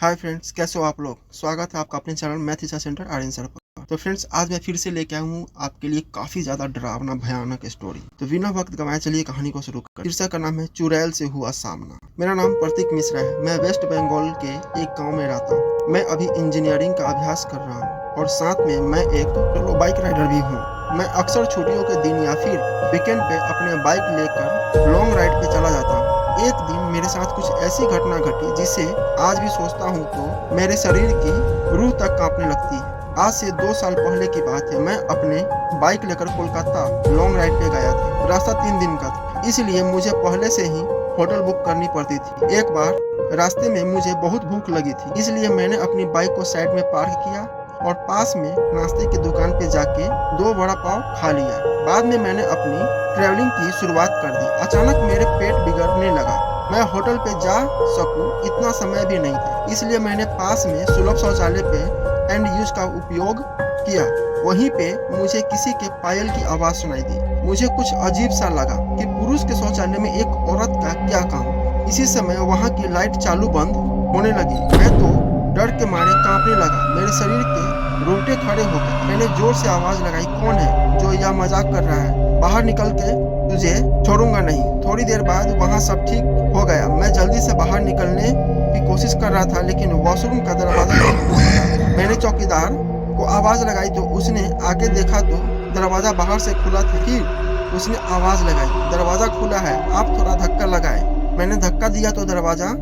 Hi friends, कैसे हो आप लोग। स्वागत है आपका अपने channel math teacher centre Aryan sir पर। तो फ्रेंड्स, आज मैं फिर से लेके आया हूँ आपके लिए काफ़ी ज़्यादा डरावना भयानक स्टोरी। तो बिना वक्त गंवाए चलिए कहानी को शुरू कर। शीर्षक का नाम है चुड़ैल से हुआ सामना। मेरा नाम प्रतीक मिश्रा है। मैं वेस्ट बंगाल के एक गाँव में रहता हूँ। मैं अभी इंजीनियरिंग का अभ्यास कर रहा हूँ और साथ में मैं एक सोलो बाइक राइडर भी हूँ। मैं अक्सर छुट्टियों के दिन या फिर वीकेंड पे अपने बाइक लेकर लॉन्ग राइड पे चला जाता हूँ। एक दिन मेरे साथ कुछ ऐसी घटना घटी जिसे आज भी सोचता हूँ तो मेरे शरीर की रूह तक कांपने लगती है। आज से 2 साल पहले की बात है। मैं अपने बाइक लेकर कोलकाता लॉन्ग राइड पे गया था। रास्ता 3 दिन का था, इसलिए मुझे पहले से ही होटल बुक करनी पड़ती थी। एक बार रास्ते में मुझे बहुत भूख लगी थी, इसलिए मैंने अपनी बाइक को साइड में पार्क किया और पास में नाश्ते की दुकान पे जाके 2 वड़ा पाव खा लिया। बाद में मैंने अपनी ट्रैवलिंग की शुरुआत कर दी। अचानक मेरे पेट बिगड़ने लगा। मैं होटल पे जा सकूं इतना समय भी नहीं था, इसलिए मैंने पास में सुलभ शौचालय पे एंड यूज का उपयोग किया। वहीं पे मुझे किसी के पायल की आवाज सुनाई दी। मुझे कुछ अजीब सा लगा कि पुरुष के शौचालय में एक औरत का क्या काम। इसी समय वहाँ की लाइट चालू बंद होने लगी। मैं तो डर के मारे कांपने लगा। मेरे शरीर के रोंगटे खड़े हो गए। मैंने जोर से आवाज लगाई, कौन है जो यह मजाक कर रहा है? बाहर निकल के तुझे छोड़ूंगा नहीं। थोड़ी देर बाद वहाँ सब ठीक हो गया। मैं जल्दी से बाहर निकलने की कोशिश कर रहा था, लेकिन वॉशरूम का दरवाजा नहीं खुल रहा। मैंने चौकीदार को आवाज लगाई तो उसने आके देखा तो दरवाजा बाहर से खुला था। फिर उसने आवाज लगाई, दरवाजा खुला है, आप थोड़ा धक्का लगाए। मैंने धक्का दिया तो दरवाजा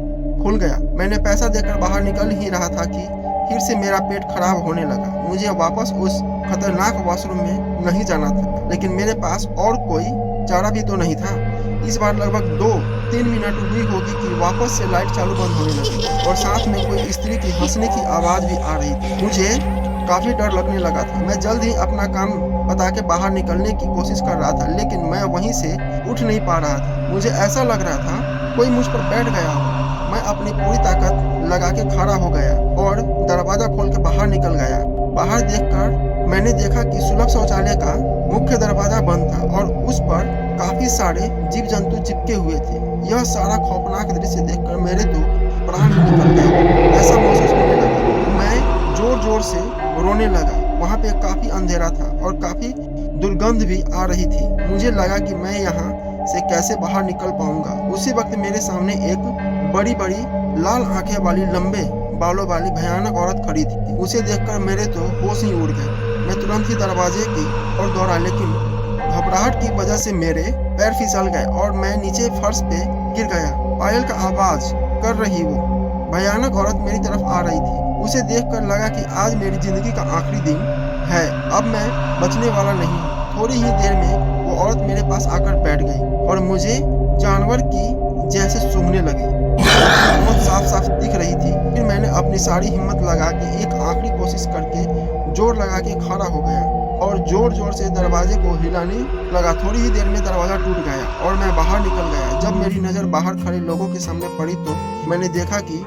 खुल गया। मैंने पैसा देकर बाहर निकल ही रहा था कि फिर से मेरा पेट खराब होने लगा। मुझे वापस उस खतरनाक वॉशरूम में नहीं जाना था, लेकिन मेरे पास और कोई चारा भी तो नहीं था। इस बार लगभग 2-3 मिनट हुई होगी कि वापस से लाइट चालू बंद होने लगी और साथ में कोई स्त्री की हंसने की आवाज भी आ रही थी। मुझे काफी डर लगने लगा था। मैं जल्द ही अपना काम बता के बाहर निकलने की कोशिश कर रहा था, लेकिन मैं वहीं से उठ नहीं पा रहा था। मुझे ऐसा लग रहा था कोई मुझ पर बैठ गया हो। मैं अपनी पूरी ताकत लगा के खड़ा हो गया और दरवाजा खोल के बाहर निकल गया। बाहर देखकर मैंने देखा कि सुलभ शौचालय का मुख्य दरवाजा बंद था और उस पर काफी सारे जीव जंतु चिपके हुए थे। यह सारा खौफनाक दृश्य देखकर मेरे तो प्राण निकल गए। ऐसा महसूस होने लगा। मैं जोर जोर से रोने लगा। वहाँ पे काफी अंधेरा था और काफी दुर्गंध भी आ रही थी। मुझे लगा कि मैं यहाँ से कैसे बाहर निकल पाऊंगा। उसी वक्त मेरे सामने एक बड़ी बड़ी लाल आंखें वाली लंबे बालों वाली भयानक औरत खड़ी थी। उसे देखकर मेरे तो होश ही उड़ गए। मैं तुरंत ही दरवाजे की ओर दौड़ा, लेकिन घबराहट की वजह से मेरे पैर फिसल गए और मैं नीचे फर्श पे गिर गया। पायल का आवाज कर रही वो भयानक औरत मेरी तरफ आ रही थी। उसे देखकर लगा कि आज मेरी जिंदगी का आखिरी दिन है। अब मैं बचने वाला नहीं हूँ। थोड़ी ही देर में वो औरत मेरे पास आकर बैठ गई और मुझे जानवर की जैसे सूंघने लगी। बहुत साफ साफ दिख रही थी। फिर मैंने अपनी सारी हिम्मत लगा के एक आखिरी कोशिश करके जोर लगा के खड़ा हो गया और जोर जोर से दरवाजे को हिलाने लगा। थोड़ी ही देर में दरवाजा टूट गया और मैं बाहर निकल गया। जब मेरी नज़र बाहर खड़े लोगों के सामने पड़ी तो मैंने देखा कि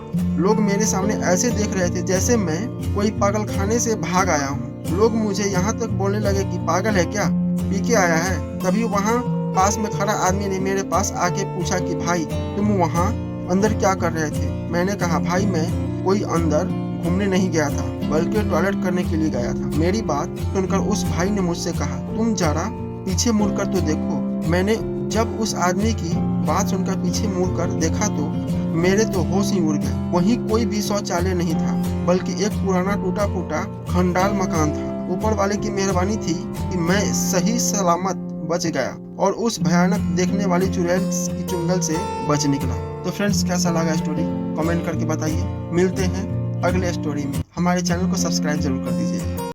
लोग मेरे सामने ऐसे देख रहे थे जैसे मैं कोई पागल खाने से भाग आया हूँ। लोग मुझे यहाँ तक बोलने लगे कि पागल है क्या, पी के आया है। तभी वहाँ पास में खड़ा आदमी ने मेरे पास आके पूछा कि भाई तुम वहाँ अंदर क्या कर रहे थे? मैंने कहा भाई मैं कोई अंदर घूमने नहीं गया था, बल्कि टॉयलेट करने के लिए गया था। मेरी बात सुनकर उस भाई ने मुझसे कहा तुम जरा पीछे मुड़कर तो देखो। मैंने जब उस आदमी की बात सुनकर पीछे मुड़कर देखा तो मेरे तो होश ही उड़ गए। वहीं कोई भी शौचालय नहीं था, बल्कि एक पुराना टूटा फूटा खंडाल मकान था। ऊपर वाले की मेहरबानी थी कि मैं सही सलामत बच गया और उस भयानक देखने वाली चुड़ैल की चुंगल से बच निकला। तो फ्रेंड्स, कैसा लगा स्टोरी कमेंट करके बताइए। मिलते हैं अगले स्टोरी में। हमारे चैनल को सब्सक्राइब जरूर कर दीजिए।